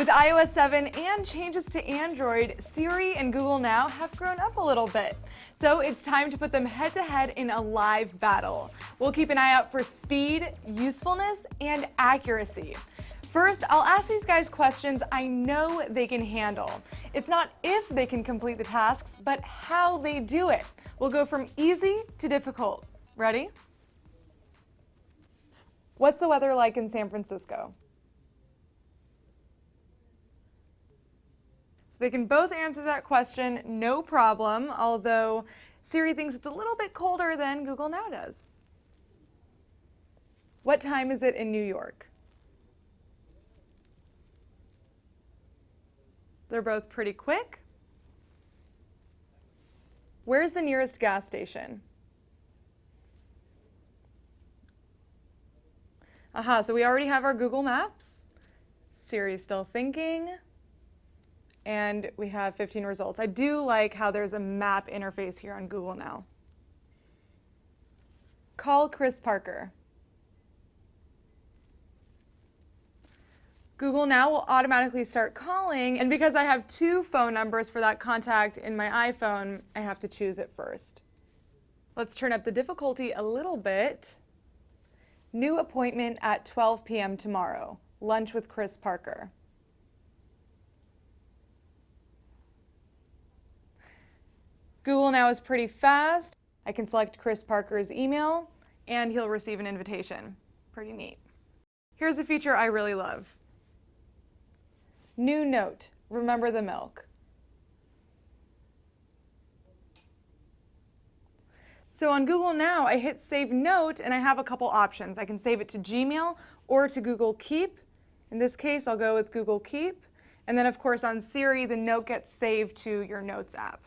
With iOS 7 and changes to Android, Siri and Google Now have grown up a little bit. So it's time to put them head-to-head in a live battle. We'll keep an eye out for speed, usefulness, and accuracy. First, I'll ask these guys questions I know they can handle. It's not if they can complete the tasks, but how they do it. We'll go from easy to difficult. Ready? What's the weather like in San Francisco? So they can both answer that question, no problem, although Siri thinks it's a little bit colder than Google Now does. What time is it in New York? They're both pretty quick. Where's the nearest gas station? Aha, so we already have our Google Maps. Siri's still thinking. And we have 15 results. I do like how there's a map interface here on Google Now. Call Chris Parker. Google Now will automatically start calling, and because I have two phone numbers for that contact in my iPhone, I have to choose it first. Let's turn up the difficulty a little bit. New appointment at 12 p.m. tomorrow. Lunch with Chris Parker. Google Now is pretty fast. I can select Chris Parker's email, and he'll receive an invitation. Pretty neat. Here's a feature I really love. New note, remember the milk. So on Google Now, I hit Save Note, and I have a couple options. I can save it to Gmail or to Google Keep. In this case, I'll go with Google Keep. And then, of course, on Siri, the note gets saved to your Notes app.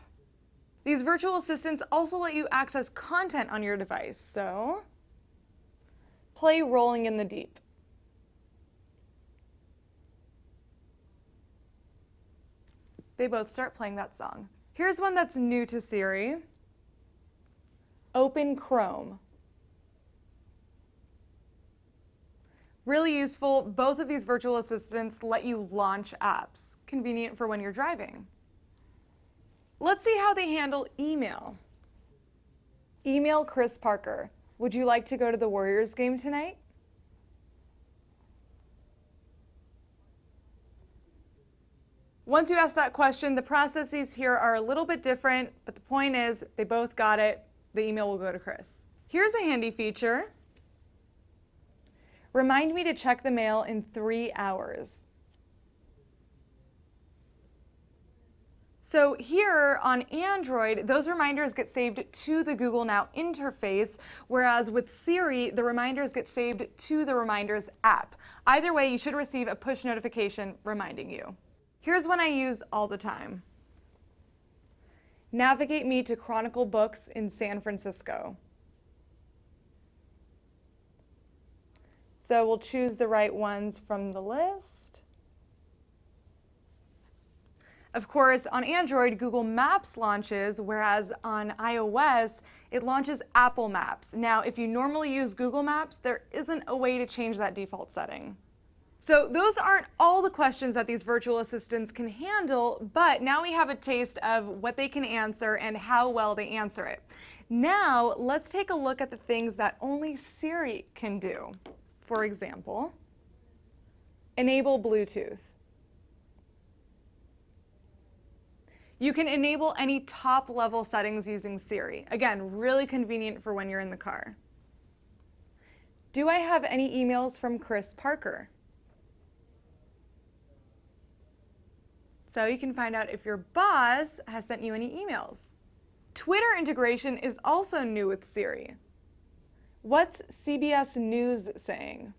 These virtual assistants also let you access content on your device. So, play Rolling in the Deep. They both start playing that song. Here's one that's new to Siri. Open Chrome. Really useful. Both of these virtual assistants let you launch apps. Convenient for when you're driving. Let's see how they handle email. Email Chris Parker. Would you like to go to the Warriors game tonight? Once you ask that question, the processes here are a little bit different, but the point is they both got it. The email will go to Chris. Here's a handy feature. Remind me to check the mail in 3 hours. So here on Android, those reminders get saved to the Google Now interface, whereas with Siri, the reminders get saved to the Reminders app. Either way, you should receive a push notification reminding you. Here's one I use all the time. Navigate me to Chronicle books in San Francisco. So we'll choose the right ones from the list. Of course, on Android, Google Maps launches, whereas on iOS, it launches Apple Maps. Now, if you normally use Google Maps, there isn't a way to change that default setting. So those aren't all the questions that these virtual assistants can handle, but now we have a taste of what they can answer and how well they answer it. Now, let's take a look at the things that only Siri can do. For example, enable Bluetooth. You can enable any top-level settings using Siri. Again, really convenient for when you're in the car. Do I have any emails from Chris Parker? So you can find out if your boss has sent you any emails. Twitter integration is also new with Siri. What's CBS News saying?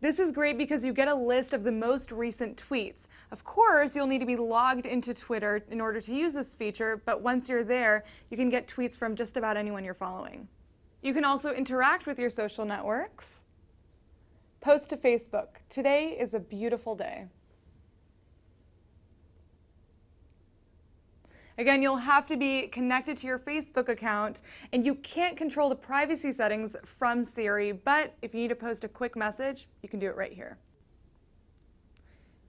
This is great because you get a list of the most recent tweets. Of course, you'll need to be logged into Twitter in order to use this feature, but once you're there, you can get tweets from just about anyone you're following. You can also interact with your social networks. Post to Facebook. Today is a beautiful day. Again, you'll have to be connected to your Facebook account, and you can't control the privacy settings from Siri, but if you need to post a quick message, you can do it right here.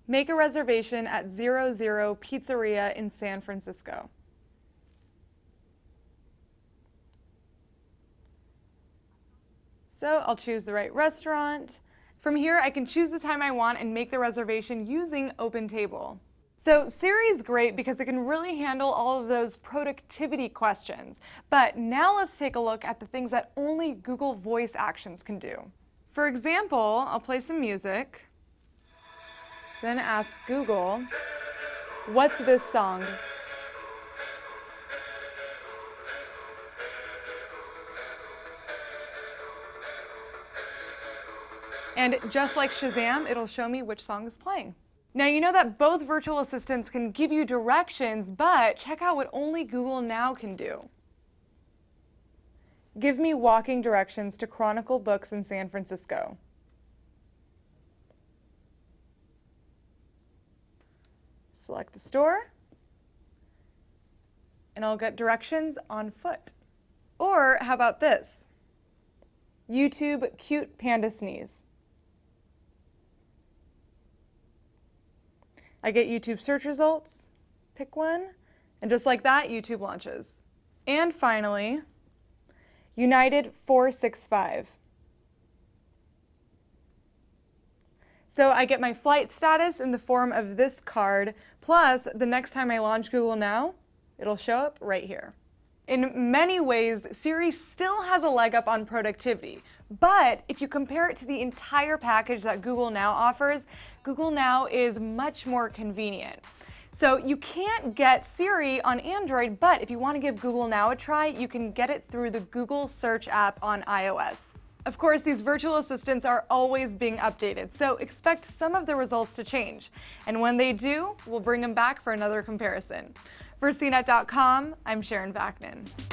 Make a reservation at 00 Pizzeria in San Francisco. So I'll choose the right restaurant. From here, I can choose the time I want and make the reservation using OpenTable. So Siri is great because it can really handle all of those productivity questions. But now let's take a look at the things that only Google Voice Actions can do. For example, I'll play some music, then ask Google, what's this song? And just like Shazam, it'll show me which song is playing. Now you know that both virtual assistants can give you directions, but check out what only Google Now can do. Give me walking directions to Chronicle Books in San Francisco. Select the store, and I'll get directions on foot. Or how about this? YouTube cute panda sneeze. I get YouTube search results, pick one, and just like that, YouTube launches. And finally, United 465. So I get my flight status in the form of this card, plus the next time I launch Google Now, it'll show up right here. In many ways, Siri still has a leg up on productivity, but if you compare it to the entire package that Google Now offers, Google Now is much more convenient. So you can't get Siri on Android, but if you want to give Google Now a try, you can get it through the Google Search app on iOS. Of course, these virtual assistants are always being updated, so expect some of the results to change. And when they do, we'll bring them back for another comparison. For CNET.com, I'm Sharon Vaknin.